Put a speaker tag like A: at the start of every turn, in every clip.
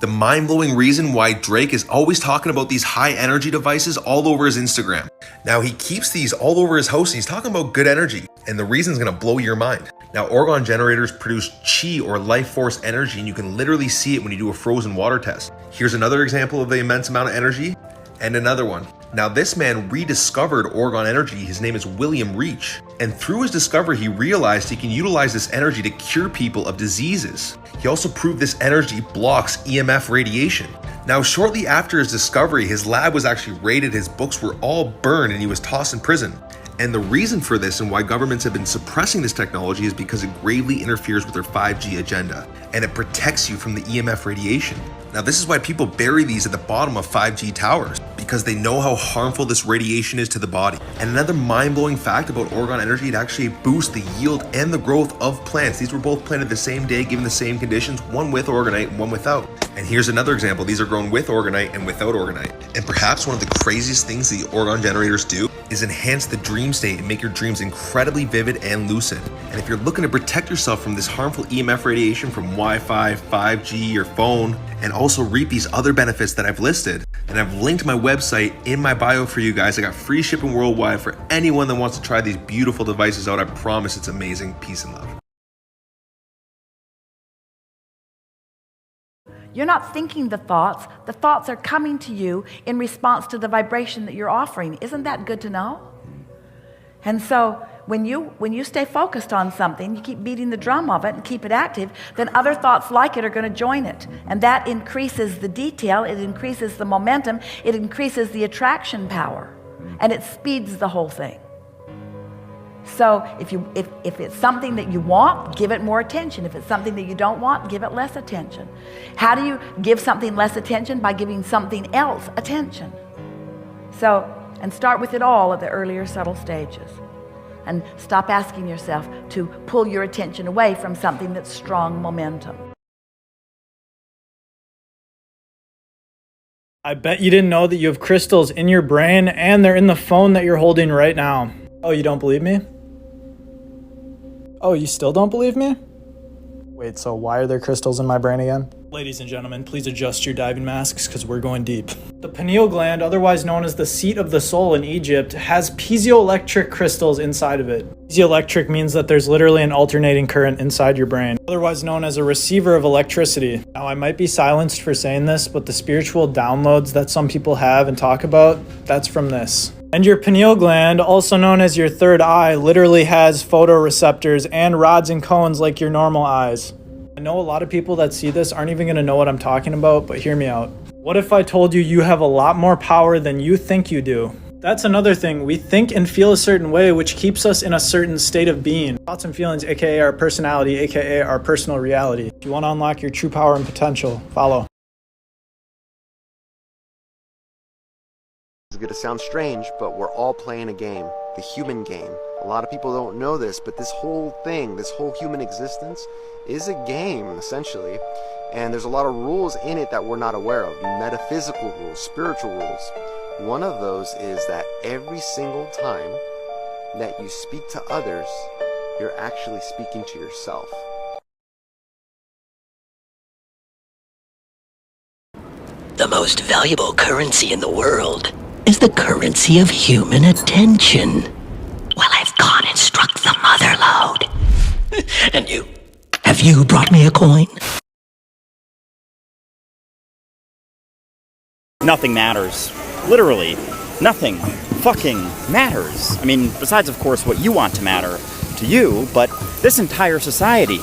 A: The mind-blowing reason why Drake is always talking about these high energy devices all over his Instagram. Now he keeps these all over his house and he's talking about good energy, and the reason is gonna blow your mind. Now Orgone generators produce chi or life force energy, and you can literally see it when you do a frozen water test. Here's another example of the immense amount of energy, and another one. Now this man rediscovered Orgone energy. His name is William Reich. And through his discovery, he realized he can utilize this energy to cure people of diseases. He also proved this energy blocks EMF radiation. Now shortly after his discovery, his lab was actually raided, his books were all burned, and he was tossed in prison. And the reason for this and why governments have been suppressing this technology is because it gravely interferes with their 5G agenda, and it protects you from the EMF radiation. Now this is why people bury these at the bottom of 5G towers, because they know how harmful this radiation is to the body. And another mind-blowing fact about Orgone energy, it actually boosts the yield and the growth of plants. These were both planted the same day, given the same conditions, one with orgonite and one without. And here's another example. These are grown with orgonite and without orgonite. And perhaps one of the craziest things the Orgone generators do is enhance the dream state and make your dreams incredibly vivid and lucid. And if you're looking to protect yourself from this harmful EMF radiation from Wi-Fi, 5G, your phone, and also reap these other benefits that I've listed, and I've linked my website in my bio for you guys. I got free shipping worldwide for anyone that wants to try these beautiful devices out. I promise it's amazing. Peace and love.
B: You're not thinking the thoughts are coming to you in response to the vibration that you're offering. Isn't that good to know? And so when you stay focused on something, you keep beating the drum of it and keep it active, then other thoughts like it are going to join it. And that increases the detail, it increases the momentum, it increases the attraction power, and it speeds the whole thing. So if it's something that you want, give it more attention. If it's something that you don't want, give it less attention. How do you give something less attention? By giving something else attention. So, and start with it all at the earlier subtle stages. And stop asking yourself to pull your attention away from something that's strong momentum.
C: I bet you didn't know that you have crystals in your brain and they're in the phone that you're holding right now. Oh, you don't believe me? Oh, you still don't believe me? Wait, so why are there crystals in my brain again? Ladies and gentlemen, please adjust your diving masks because we're going deep. The pineal gland, otherwise known as the seat of the soul in Egypt, has piezoelectric crystals inside of it. Piezoelectric means that there's literally an alternating current inside your brain, otherwise known as a receiver of electricity. Now, I might be silenced for saying this, but the spiritual downloads that some people have and talk about, that's from this. And your pineal gland, also known as your third eye, literally has photoreceptors and rods and cones like your normal eyes. I know a lot of people that see this aren't even going to know what I'm talking about, but hear me out. What if I told you you have a lot more power than you think you do? That's another thing. We think and feel a certain way, which keeps us in a certain state of being. Thoughts and feelings, aka our personality, aka our personal reality. If you want to unlock your true power and potential, follow.
D: It's going to sound strange, but we're all playing a game, the human game. A lot of people don't know this, but this whole thing, this whole human existence is a game, essentially. And there's a lot of rules in it that we're not aware of, metaphysical rules, spiritual rules. One of those is that every single time that you speak to others, you're actually speaking to yourself.
E: The most valuable currency in the world is the currency of human attention. Well, I've gone and struck the mother lode. And you? Have you brought me a coin?
F: Nothing matters. Literally, nothing fucking matters. I mean, besides, of course, what you want to matter to you, but this entire society,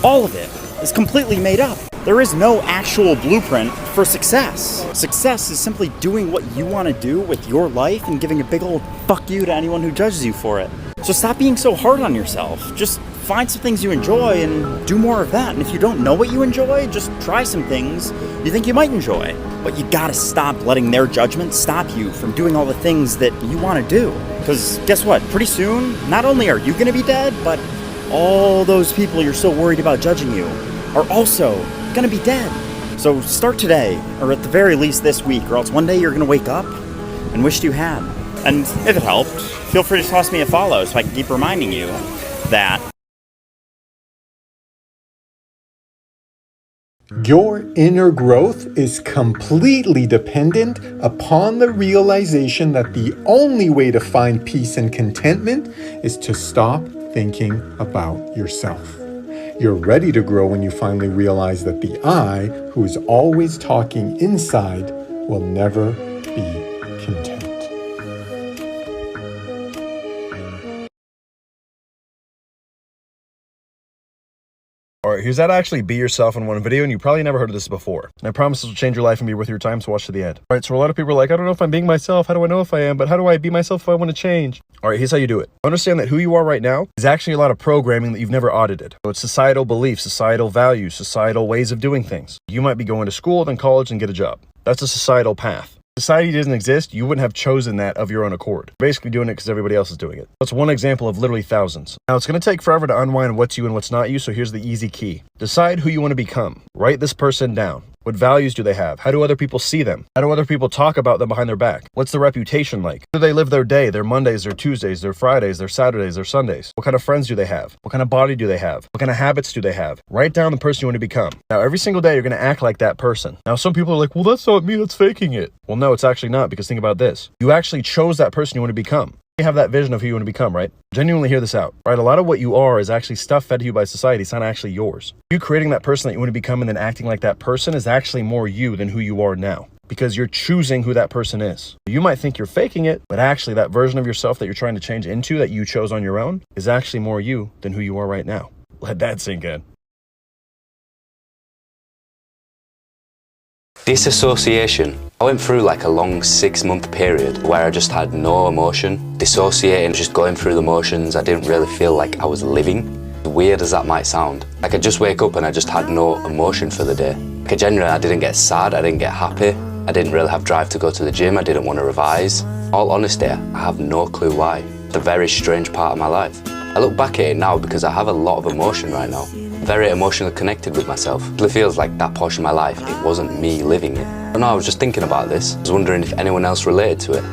F: all of it, is completely made up. There is no actual blueprint for success. Success is simply doing what you want to do with your life and giving a big old fuck you to anyone who judges you for it. So stop being so hard on yourself. Just find some things you enjoy and do more of that. And if you don't know what you enjoy, just try some things you think you might enjoy. But you gotta stop letting their judgment stop you from doing all the things that you want to do. Because guess what? Pretty soon, not only are you gonna be dead, but all those people you're so worried about judging you are also gonna be dead. So start today, or at the very least this week, or else one day you're gonna wake up and wish you had. And if it helped, feel free to toss me a follow so I can keep reminding you that
G: Your inner growth is completely dependent upon the realization that the only way to find peace and contentment is to stop thinking about yourself. You're ready to grow when you finally realize that the I, who is always talking inside, will never be content.
H: Alright, here's how to actually be yourself in one video, and you probably never heard of this before. And I promise this will change your life and be worth your time, so watch to the end. Alright, so a lot of people are like, I don't know if I'm being myself, how do I know if I am, but how do I be myself if I want to change? Alright, here's how you do it. Understand that who you are right now is actually a lot of programming that you've never audited. So it's societal beliefs, societal values, societal ways of doing things. You might be going to school, then college, and get a job. That's a societal path. Society doesn't exist, you wouldn't have chosen that of your own accord. You're basically doing it because everybody else is doing it. That's one example of literally thousands. Now, it's going to take forever to unwind what's you and what's not you, so here's the easy key. Decide who you want to become. Write this person down. What values do they have? How do other people see them? How do other people talk about them behind their back? What's the reputation like? How do they live their day, their Mondays, their Tuesdays, their Fridays, their Saturdays, their Sundays? What kind of friends do they have? What kind of body do they have? What kind of habits do they have? Write down the person you want to become. Now, every single day, you're going to act like that person. Now, some people are like, well, that's not me, that's faking it. Well, no, it's actually not, because think about this. You actually chose that person you want to become. You have that vision of who you want to become, right? Genuinely hear this out, right? A lot of what you are is actually stuff fed to you by society. It's not actually yours. You creating that person that you want to become and then acting like that person is actually more you than who you are now, because you're choosing who that person is. You might think you're faking it, but actually that version of yourself that you're trying to change into that you chose on your own is actually more you than who you are right now. Let that sink in.
I: Disassociation. I went through like a long 6-month period where I just had no emotion. Dissociating, just going through the motions, I didn't really feel like I was living. Weird as that might sound. I could just wake up and I just had no emotion for the day. Like generally, I didn't get sad, I didn't get happy. I didn't really have drive to go to the gym, I didn't want to revise. All honesty, I have no clue why. It's a very strange part of my life. I look back at it now because I have a lot of emotion right now. Very emotionally connected with myself. It feels like that portion of my life, it wasn't me living it. But no, I was just thinking about this. I was wondering if anyone else related to it.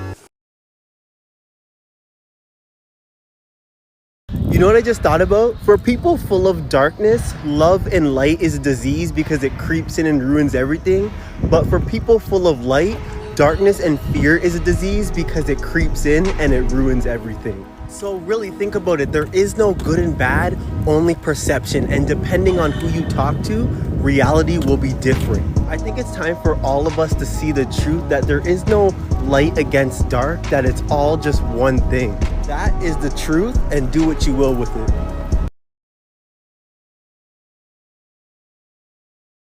J: You know what I just thought about? For people full of darkness, love and light is a disease because it creeps in and ruins everything. But for people full of light, darkness and fear is a disease because it creeps in and it ruins everything. So really think about it. There is no good and bad, only perception. And depending on who you talk to, reality will be different. I think it's time for all of us to see the truth that there is no light against dark, that it's all just one thing. That is the truth, and do what you will with it.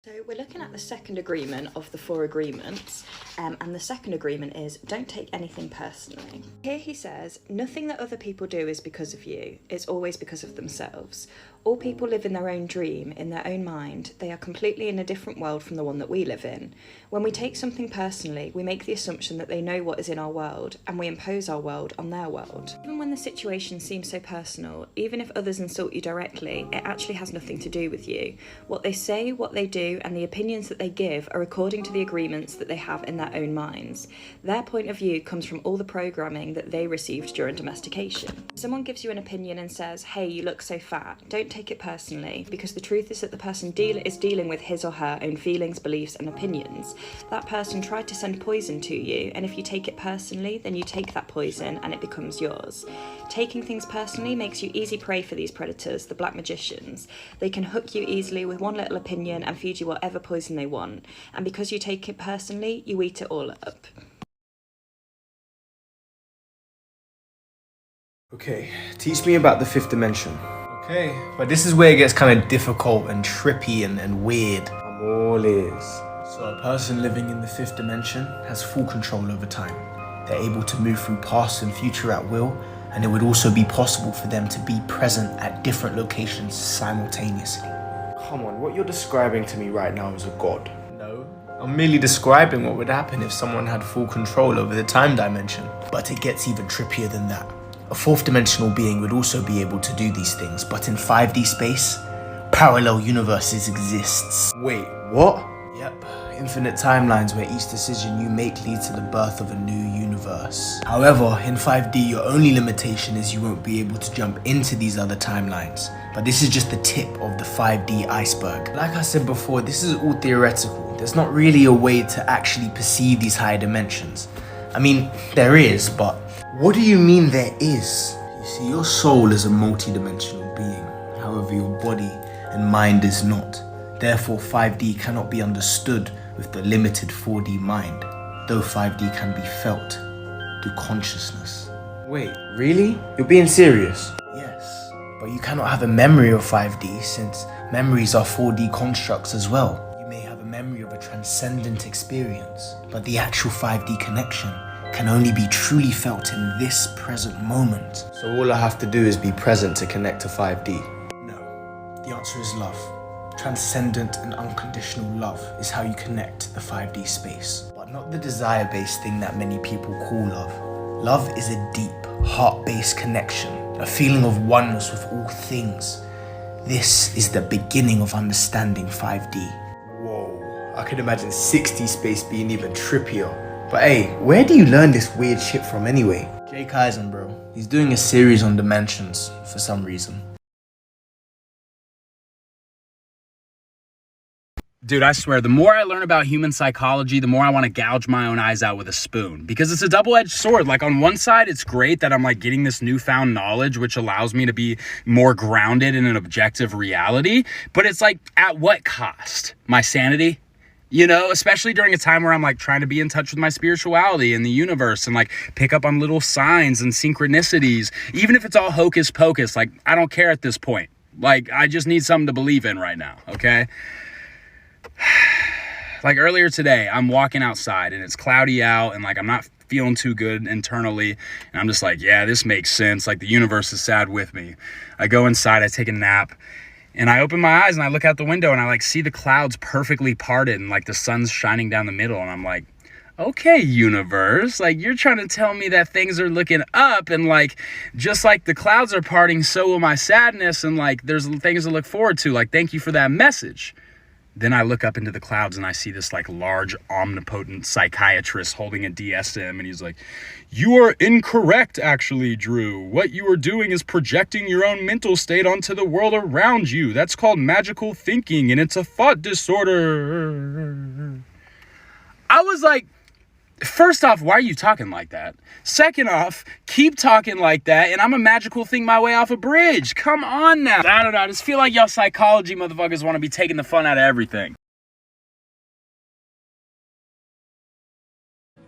K: So we're looking at the second agreement of the 4 agreements, and the second agreement is don't take anything personally. Here he says, nothing that other people do is because of you, it's always because of themselves. All people live in their own dream, in their own mind. They are completely in a different world from the one that we live in. When we take something personally, we make the assumption that they know what is in our world, and we impose our world on their world. Even when the situation seems so personal, even if others insult you directly, it actually has nothing to do with you. What they say, what they do, and the opinions that they give are according to the agreements that they have in their own minds. Their point of view comes from all the programming that they received during domestication. If someone gives you an opinion and says, hey, you look so fat, don't take it personally, because the truth is that the person is dealing with his or her own feelings, beliefs, and opinions. That person tried to send poison to you, and if you take it personally, then you take that poison and it becomes yours. Taking things personally makes you easy prey for these predators, the black magicians. They can hook you easily with one little opinion and feed you whatever poison they want, and because you take it personally, you eat it all up.
L: Okay, teach me about the 5th dimension. Okay, but this is where it gets kind of difficult and trippy and weird. I'm all ears. So a person living in the 5th dimension has full control over time. They're able to move through past and future at will, and it would also be possible for them to be present at different locations simultaneously. Come on, what you're describing to me right now is a god. No, I'm merely describing what would happen if someone had full control over the time dimension. But it gets even trippier than that. A 4th dimensional being would also be able to do these things, but in 5D space, parallel universes exists. Wait, what? Yep, infinite timelines where each decision you make leads to the birth of a new universe. However, in 5D, your only limitation is you won't be able to jump into these other timelines, But this is just the tip of the 5D iceberg. Like I said before, this is all theoretical. There's not really a way to actually perceive these higher dimensions. I mean, there is, but what do you mean there is? You see, your soul is a multi-dimensional being. However, your body and mind is not. Therefore, 5D cannot be understood with the limited 4D mind, though 5D can be felt through consciousness. Wait, really? You're being serious? Yes, but you cannot have a memory of 5D since memories are 4D constructs as well. You may have a memory of a transcendent experience, but the actual 5D connection can only be truly felt in this present moment. So all I have to do is be present to connect to 5D? No, the answer is love. Transcendent and unconditional love is how you connect to the 5D space, but not the desire-based thing that many people call love. Love is a deep, heart-based connection, a feeling of oneness with all things. This is the beginning of understanding 5D. Whoa, I could imagine 6D space being even trippier. But hey, where do you learn this weird shit from anyway? Jake Eisen, bro. He's doing a series on dimensions for some reason.
M: Dude, I swear, the more I learn about human psychology, the more I want to gouge my own eyes out with a spoon. Because it's a double-edged sword. Like, on one side, it's great that I'm, like, getting this newfound knowledge, which allows me to be more grounded in an objective reality. But it's like, at what cost? My sanity? You know, especially during a time where I'm, like, trying to be in touch with my spirituality and the universe and, like, pick up on little signs and synchronicities. Even if it's all hocus pocus, like, I don't care at this point. Like, I just need something to believe in right now, okay? Like earlier today, I'm walking outside and it's cloudy out and like I'm not feeling too good internally. And I'm just like, yeah, this makes sense. Like the universe is sad with me. I go inside, I take a nap and I open my eyes and I look out the window and I like see the clouds perfectly parted and like the sun's shining down the middle. And I'm like, okay, universe, like you're trying to tell me that things are looking up and like, just like the clouds are parting, so will my sadness. And like, there's things to look forward to. Like, thank you for that message. Then I look up into the clouds and I see this like large omnipotent psychiatrist holding a DSM and he's like, you are incorrect actually, Drew. What you are doing is projecting your own mental state onto the world around you. That's called magical thinking and it's a thought disorder. I was like, first off, why are you talking like that? Second off, keep talking like that and I'm a magical thing my way off a bridge. Come on now. I don't know. I just feel like y'all psychology motherfuckers want to be taking the fun out of everything.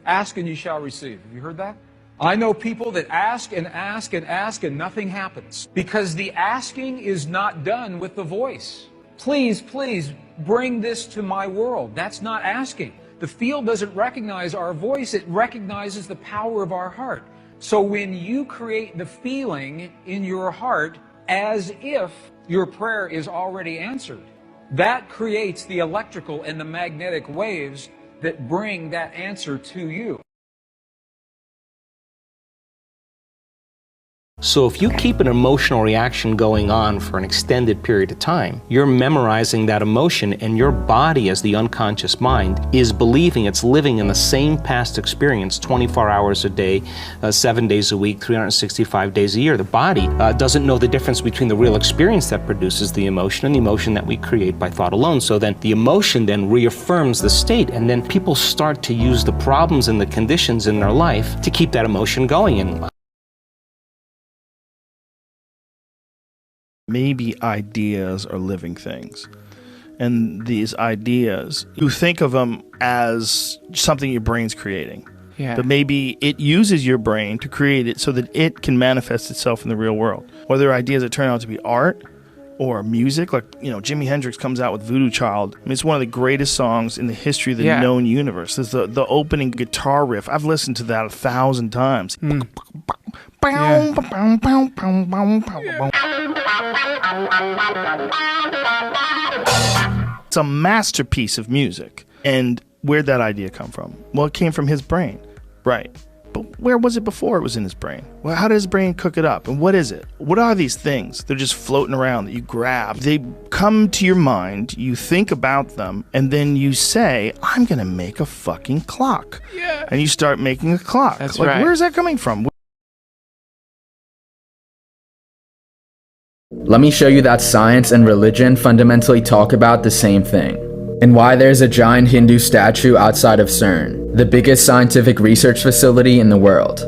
N: Ask and you shall receive. Have you heard that? I know people that ask and ask and ask and nothing happens because the asking is not done with the voice. Please, please bring this to my world. That's not asking. The field doesn't recognize our voice, it recognizes the power of our heart. So when you create the feeling in your heart as if your prayer is already answered, that creates the electrical and the magnetic waves that bring that answer to you.
O: So if you keep an emotional reaction going on for an extended period of time, you're memorizing that emotion and your body as the unconscious mind is believing it's living in the same past experience 24 hours a day, 7 days a week, 365 days a year. The body doesn't know the difference between the real experience that produces the emotion and the emotion that we create by thought alone. So then the emotion then reaffirms the state and then people start to use the problems and the conditions in their life to keep that emotion going. And
P: maybe ideas are living things. And these ideas, you think of them as something your brain's creating.
Q: Yeah.
P: But maybe it uses your brain to create it so that it can manifest itself in the real world. Whether ideas that turn out to be art or music, like, you know, Jimi Hendrix comes out with Voodoo Child. I mean, it's one of the greatest songs in the history of the known universe. There's the opening guitar riff. I've listened to that 1,000 times. It's a masterpiece of music. And where'd that idea come from? Well, it came from his brain. Right. But where was it before it was in his brain? Well, how did his brain cook it up? And what is it? What are these things? They're just floating around that you grab. They come to your mind, you think about them, and then you say, I'm going to make a fucking clock.
Q: Yeah.
P: And you start making a clock.
Q: That's
P: like,
Q: right.
P: Where's that coming from?
Q: Let me show you that science and religion fundamentally talk about the same thing, and why there's a giant Hindu statue outside of CERN, the biggest scientific research facility in the world.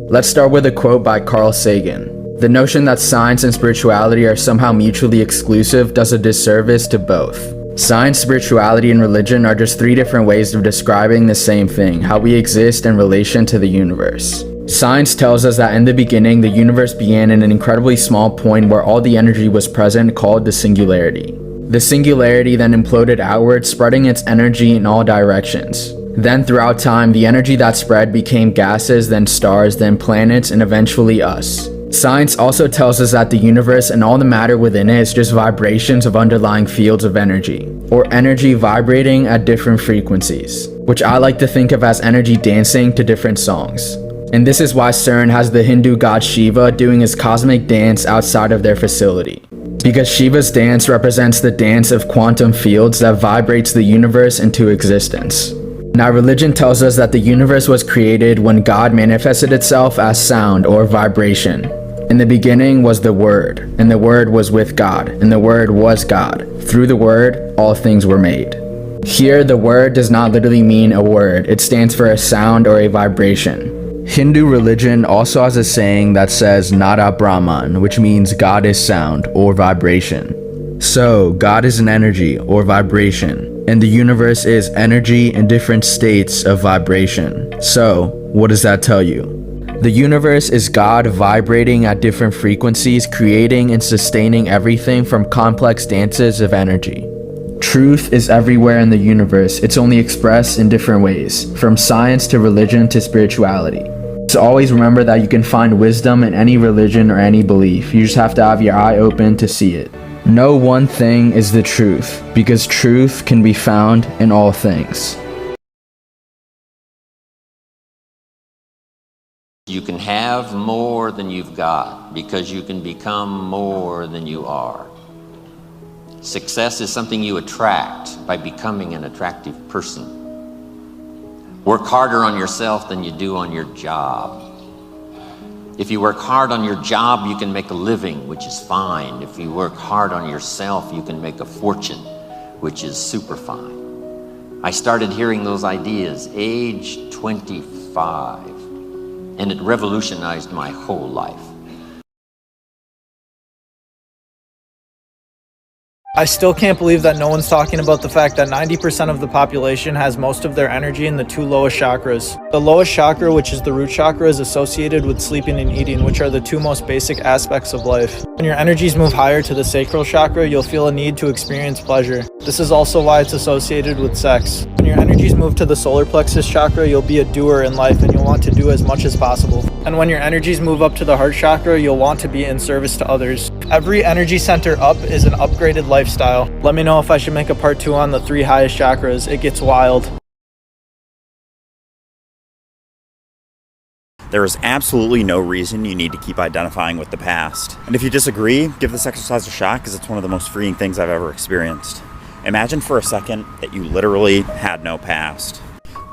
Q: Let's start with a quote by Carl Sagan. The notion that science and spirituality are somehow mutually exclusive does a disservice to both. Science, spirituality, and religion are just three different ways of describing the same thing, how we exist in relation to the universe. Science tells us that in the beginning, the universe began in an incredibly small point where all the energy was present, called the singularity. The singularity then imploded outward, spreading its energy in all directions. Then throughout time, the energy that spread became gases, then stars, then planets, and eventually us. Science also tells us that the universe and all the matter within it is just vibrations of underlying fields of energy, or energy vibrating at different frequencies, which I like to think of as energy dancing to different songs. And this is why CERN has the Hindu god Shiva doing his cosmic dance outside of their facility. Because Shiva's dance represents the dance of quantum fields that vibrates the universe into existence. Now, religion tells us that the universe was created when God manifested itself as sound or vibration. In the beginning was the Word, and the Word was with God, and the Word was God. Through the Word, all things were made. Here, the word does not literally mean a word. It stands for a sound or a vibration. Hindu religion also has a saying that says Nada Brahman, which means God is sound or vibration. So, God is an energy or vibration, and the universe is energy in different states of vibration. So, what does that tell you? The universe is God vibrating at different frequencies, creating and sustaining everything from complex dances of energy. Truth is everywhere in the universe. It's only expressed in different ways, from science to religion to spirituality. So always remember that you can find wisdom in any religion or any belief. You just have to have your eye open to see it. No one thing is the truth, because truth can be found in all things.
R: You can have more than you've got because you can become more than you are. Success is something you attract by becoming an attractive person. Work harder on yourself than you do on your job. If you work hard on your job, you can make a living, which is fine. If you work hard on yourself, you can make a fortune, which is super fine. I started hearing those ideas age 25. And it revolutionized my whole life.
C: I still can't believe that no one's talking about the fact that 90% of the population has most of their energy in the two lowest chakras. The lowest chakra, which is the root chakra, is associated with sleeping and eating, which are the two most basic aspects of life. When your energies move higher to the sacral chakra, you'll feel a need to experience pleasure. This is also why it's associated with sex. When your energies move to the solar plexus chakra, you'll be a doer in life and you'll want to do as much as possible. And when your energies move up to the heart chakra, you'll want to be in service to others. Every energy center up is an upgraded lifestyle. Let me know if I should make a part 2 on the 3 highest chakras. It gets wild.
F: There is absolutely no reason you need to keep identifying with the past. And if you disagree, give this exercise a shot because it's one of the most freeing things I've ever experienced. Imagine for a second that you literally had no past,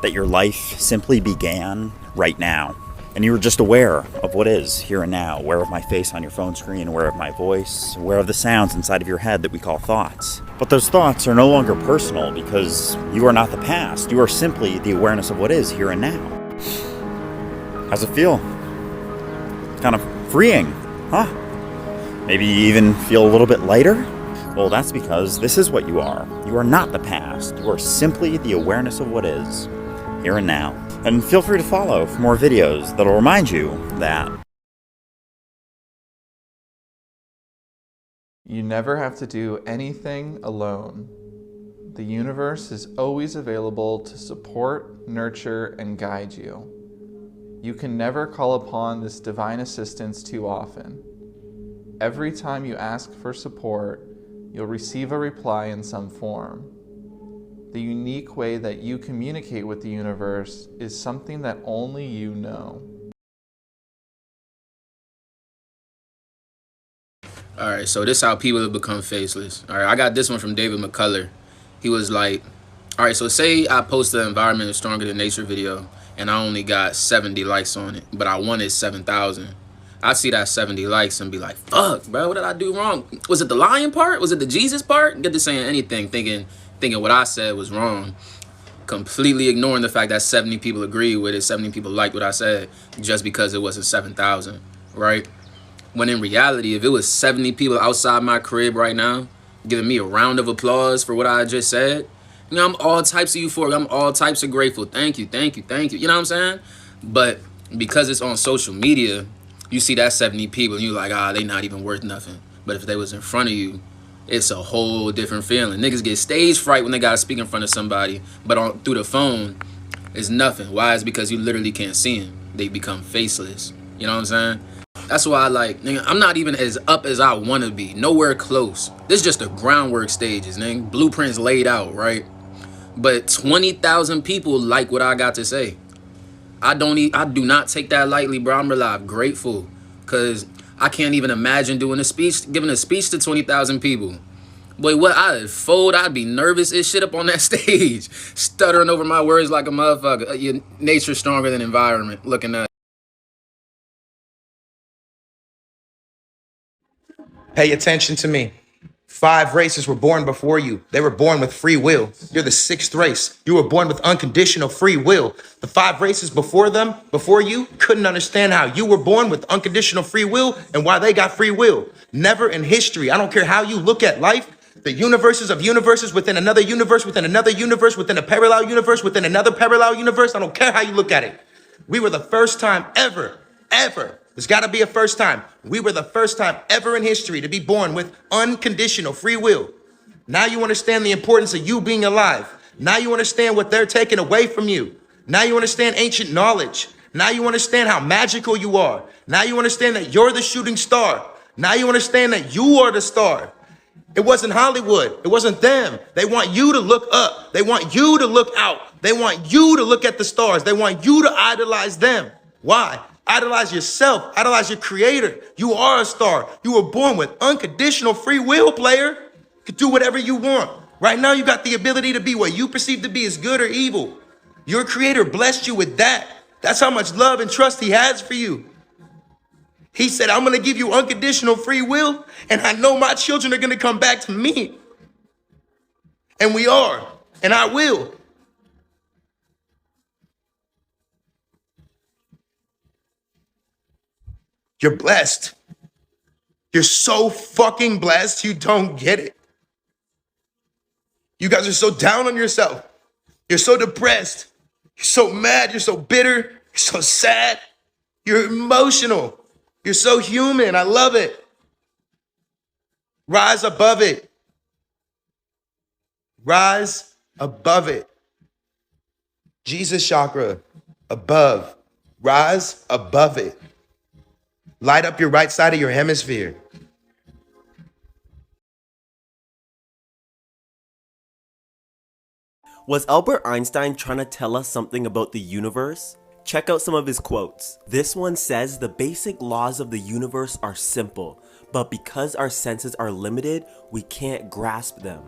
F: that your life simply began right now. And you were just aware of what is here and now, aware of my face on your phone screen, aware of my voice, aware of the sounds inside of your head that we call thoughts. But those thoughts are no longer personal because you are not the past. You are simply the awareness of what is here and now. How's it feel? Kind of freeing, huh? Maybe you even feel a little bit lighter? Well, that's because this is what you are. You are not the past. You are simply the awareness of what is here and now. And feel free to follow for more videos that'll remind you that
S: you never have to do anything alone. The universe is always available to support, nurture, and guide you. You can never call upon this divine assistance too often. Every time you ask for support, you'll receive a reply in some form. The unique way that you communicate with the universe is something that only you know.
T: Alright, so this is how people have become faceless. Alright, I got this one from David McCullough. He was like, alright, so say I post the Environment is Stronger Than Nature video and I only got 70 likes on it, but I wanted 7,000. I see that 70 likes and be like, fuck, bro, what did I do wrong? Was it the lying part? Was it the Jesus part? Get to saying anything, thinking what I said was wrong. Completely ignoring the fact that 70 people agree with it, 70 people liked what I said, just because it wasn't 7,000, right? When in reality, if it was 70 people outside my crib right now, giving me a round of applause for what I just said, you know, I'm all types of euphoric. I'm all types of grateful. Thank you, thank you, thank you. You know what I'm saying? But because it's on social media, you see that 70 people and you're like, they not even worth nothing. But if they was in front of you, it's a whole different feeling. Niggas get stage fright when they gotta speak in front of somebody, but through the phone, it's nothing. Why? It's because you literally can't see them. They become faceless. You know what I'm saying? That's why nigga, I'm not even as up as I wanna be. Nowhere close. This is just the groundwork stages, nigga. Blueprints laid out, right? But 20,000 people like what I got to say. I do not take that lightly, bro. I'm really grateful, because I can't even imagine giving a speech to 20,000 people. Boy, what I'd fold, I'd be nervous as shit up on that stage, stuttering over my words like a motherfucker. Your nature's stronger than environment. Looking at.
U: Pay attention to me. 5 races were born before you. They were born with free will. You're the 6th race. You were born with unconditional free will. The 5 races before you, couldn't understand how you were born with unconditional free will and why they got free will. Never in history. I don't care how you look at life. The universes of universes within another universe, within another universe, within a parallel universe, within another parallel universe. I don't care how you look at it. We were the first time ever. There's got to be a first time. We were the first time ever in history to be born with unconditional free will. Now you understand the importance of you being alive. Now you understand what they're taking away from you. Now you understand ancient knowledge. Now you understand how magical you are. Now you understand that you're the shooting star. Now you understand that you are the star. It wasn't Hollywood. It wasn't them. They want you to look up. They want you to look out. They want you to look at the stars. They want you to idolize them. Why? Idolize yourself. Idolize your creator. You are a star. You were born with unconditional free will, player. You can do whatever you want. Right now, you got the ability to be what you perceive to be as good or evil. Your creator blessed you with that. That's how much love and trust he has for you. He said, I'm going to give you unconditional free will, and I know my children are going to come back to me. And we are, and I will. You're blessed. You're so fucking blessed, you don't get it. You guys are so down on yourself. You're so depressed. You're so mad. You're so bitter. You're so sad. You're emotional. You're so human. I love it. Rise above it. Rise above it. Jesus chakra, above. Rise above it. Light up your right side of your hemisphere.
J: Was Albert Einstein trying to tell us something about the universe? Check out some of his quotes. This one says the basic laws of the universe are simple, but because our senses are limited, we can't grasp them.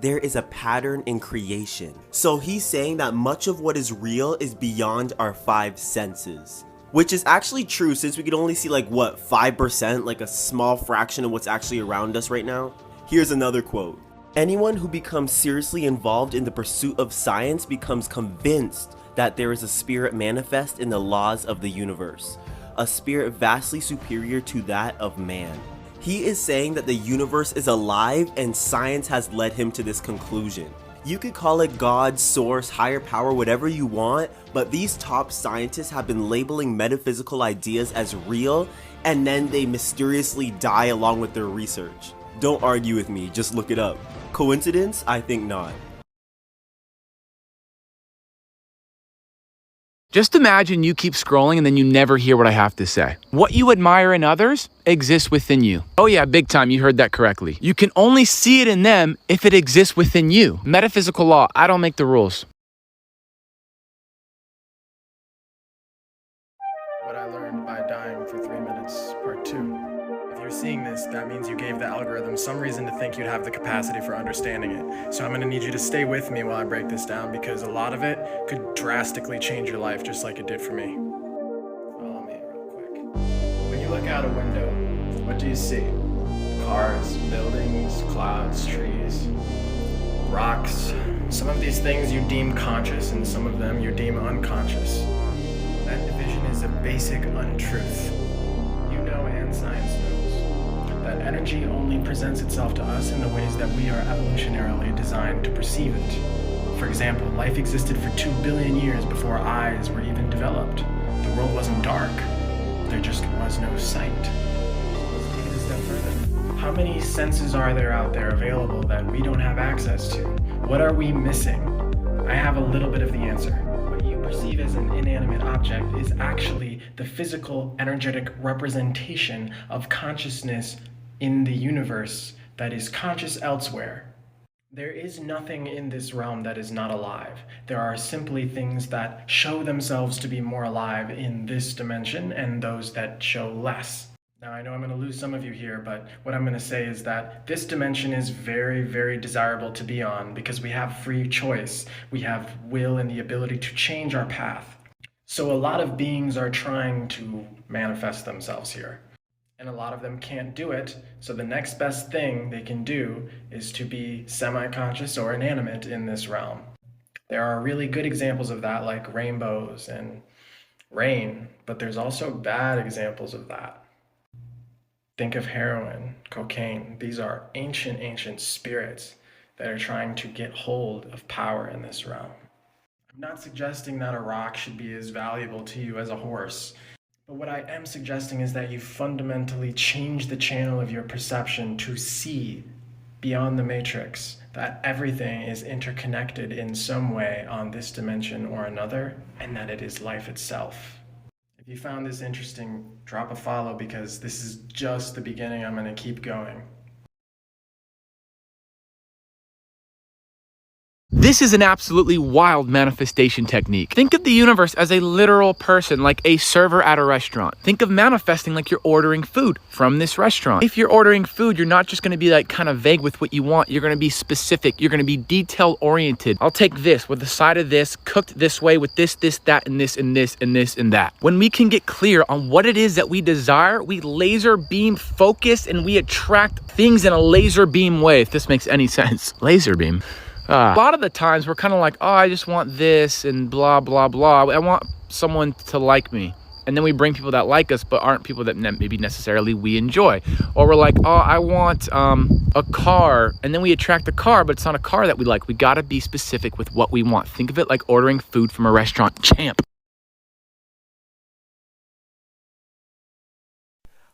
J: There is a pattern in creation. So he's saying that much of what is real is beyond our 5 senses. Which is actually true, since we can only see 5%, like a small fraction of what's actually around us right now. Here's another quote. Anyone who becomes seriously involved in the pursuit of science becomes convinced that there is a spirit manifest in the laws of the universe, a spirit vastly superior to that of man. He is saying that the universe is alive, and science has led him to this conclusion. You could call it God, source, higher power, whatever you want, but these top scientists have been labeling metaphysical ideas as real, and then they mysteriously die along with their research. Don't argue with me, just look it up. Coincidence? I think not.
M: Just imagine you keep scrolling and then you never hear what I have to say. What you admire in others exists within you. Oh yeah, big time, you heard that correctly. You can only see it in them if it exists within you. Metaphysical law, I don't make the rules.
C: What I learned by dying for 3 minutes, part 2. If you're seeing this, that means you gave the algorithm some reason to think you'd have the capacity for understanding it. So I'm gonna need you to stay with me while I break this down, because a lot of it could drastically change your life just like it did for me. Follow me real quick. When you let look out a window, what do you see? Cars, buildings, clouds, trees, rocks. Some of these things you deem conscious and some of them you deem unconscious. That division is a basic untruth. You know, and science knows, that energy only presents itself to us in the ways that we are evolutionarily designed to perceive it. For example, life existed for 2 billion years before eyes were even developed. The world wasn't dark, there just was no sight. Let's take it a step further. How many senses are there out there available that we don't have access to? What are we missing? I have a little bit of the answer. What you perceive as an inanimate object is actually the physical, energetic representation of consciousness in the universe that is conscious elsewhere. There is nothing in this realm that is not alive. There are simply things that show themselves to be more alive in this dimension and those that show less. Now, I know I'm going to lose some of you here, but what I'm going to say is that this dimension is very, very desirable to be on because we have free choice. We have will and the ability to change our path. So a lot of beings are trying to manifest themselves here. And a lot of them can't do it, so the next best thing they can do is to be semi-conscious or inanimate in this realm. There are really good examples of that, like rainbows and rain, but there's also bad examples of that. Think of heroin, cocaine. These are ancient, ancient spirits that are trying to get hold of power in this realm. I'm not suggesting that a rock should be as valuable to you as a horse. But what I am suggesting is that you fundamentally change the channel of your perception to see beyond the matrix, that everything is interconnected in some way on this dimension or another, and that it is life itself. If you found this interesting, drop a follow because this is just the beginning. I'm going to keep going.
M: This is an absolutely wild manifestation technique. Think of the universe as a literal person, like a server at a restaurant. Think of manifesting like you're ordering food from this restaurant. If you're ordering food, you're not just gonna be like kind of vague with what you want. You're gonna be specific. You're gonna be detail oriented. I'll take this with the side of this, cooked this way with this, this, that, and this, and this, and this, and that. When we can get clear on what it is that we desire, we laser beam focus and we attract things in a laser beam way, if this makes any sense. Laser beam. A lot of the times we're kind of like, oh, I just want this and blah, blah, blah. I want someone to like me. And then we bring people that like us, but aren't people that maybe necessarily we enjoy. Or we're like, oh, I want a car. And then we attract a car, but it's not a car that we like. We got to be specific with what we want. Think of it like ordering food from a restaurant. Champ.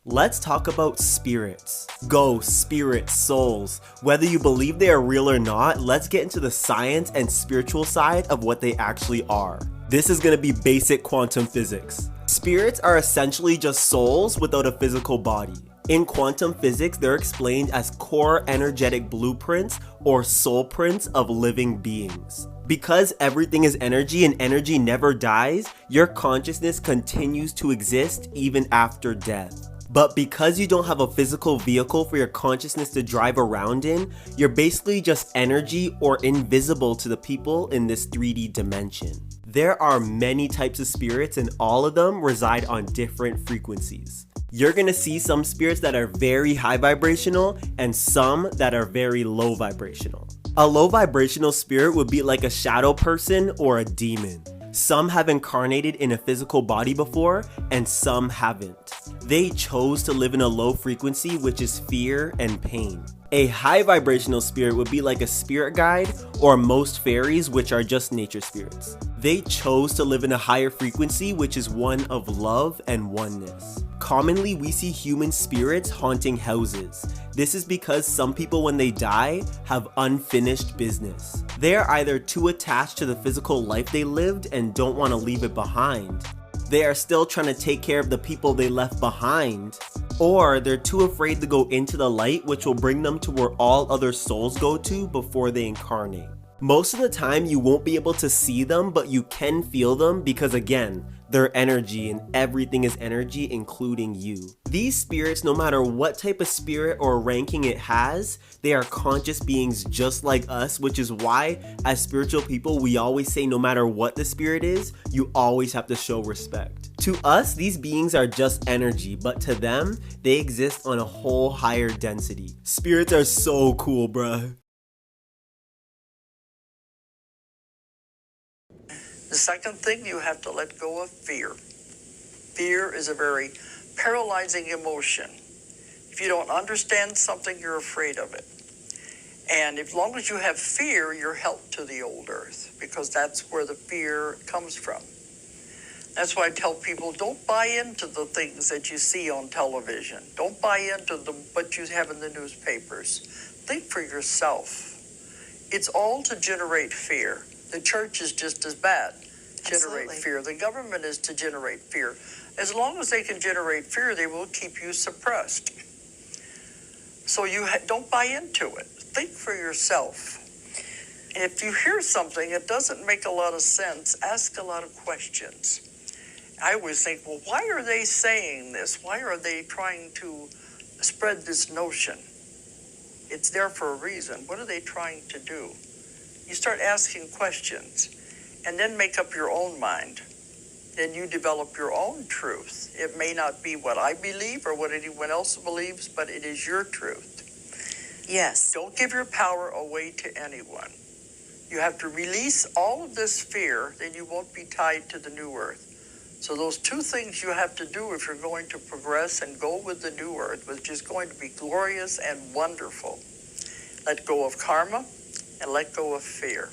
J: Let's talk about spirits. Ghosts, spirits, souls. Whether you believe they are real or not, let's get into the science and spiritual side of what they actually are. This is going to be basic quantum physics. Spirits are essentially just souls without a physical body. In quantum physics, they're explained as core energetic blueprints or soul prints of living beings. Because everything is energy and energy never dies, your consciousness continues to exist even after death. But because you don't have a physical vehicle for your consciousness to drive around in, you're basically just energy or invisible to the people in this 3D dimension. There are many types of spirits and all of them reside on different frequencies. You're gonna see some spirits that are very high vibrational and some that are very low vibrational. A low vibrational spirit would be like a shadow person or a demon. Some have incarnated in a physical body before, and some haven't. They chose to live in a low frequency, which is fear and pain. A high vibrational spirit would be like a spirit guide or most fairies, which are just nature spirits. They chose to live in a higher frequency, which is one of love and oneness. Commonly, we see human spirits haunting houses. This is because some people, when they die, have unfinished business. They are either too attached to the physical life they lived and don't want to leave it behind. They are still trying to take care of the people they left behind. Or they're too afraid to go into the light, which will bring them to where all other souls go to before they incarnate. Most of the time you won't be able to see them, but you can feel them because again, they're energy and everything is energy, including you. These spirits, no matter what type of spirit or ranking it has, they are conscious beings just like us, which is why as spiritual people, we always say no matter what the spirit is, you always have to show respect. To us, these beings are just energy, but to them, they exist on a whole higher density. Spirits are so cool, bruh.
A: The second thing, you have to let go of fear. Fear is a very paralyzing emotion. If you don't understand something, you're afraid of it. And as long as you have fear, you're held to the old earth, because that's where the fear comes from. That's why I tell people, don't buy into the things that you see on television. Don't buy into what you have in the newspapers. Think for yourself. It's all to generate fear. The church is just as bad. Generate fear. The government is to generate fear. As long as they can generate fear, they will keep you suppressed. So you don't buy into it. Think for yourself. If you hear something that doesn't make a lot of sense, ask a lot of questions. I always think, well, why are they saying this? Why are they trying to spread this notion? It's there for a reason. What are they trying to do? You start asking questions and then make up your own mind. Then you develop your own truth. It may not be what I believe or what anyone else believes, but it is your truth. Yes. Don't give your power away to anyone. You have to release all of this fear, then you won't be tied to the new earth. So those two things you have to do if you're going to progress and go with the new earth, which is going to be glorious and wonderful. Let go of karma and let go of fear.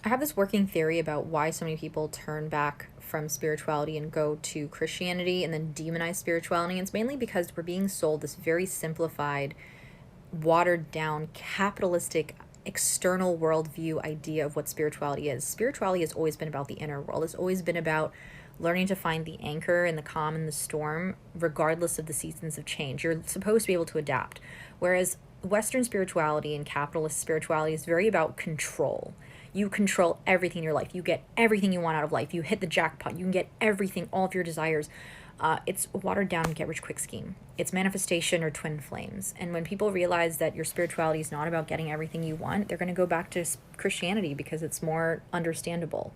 V: I have this working theory about why so many people turn back from spirituality and go to Christianity and then demonize spirituality. And it's mainly because we're being sold this very simplified, watered down, capitalistic, external worldview idea of what spirituality is. Spirituality has always been about the inner world. It's always been about learning to find the anchor in the calm and the storm, regardless of the seasons of change. You're supposed to be able to adapt. Whereas Western spirituality and capitalist spirituality is very about control. You control everything in your life. You get everything you want out of life. You hit the jackpot. You can get everything, all of your desires. It's a watered down get-rich-quick scheme. It's manifestation or twin flames. And when people realize that your spirituality is not about getting everything you want, they're going to go back to Christianity because it's more understandable.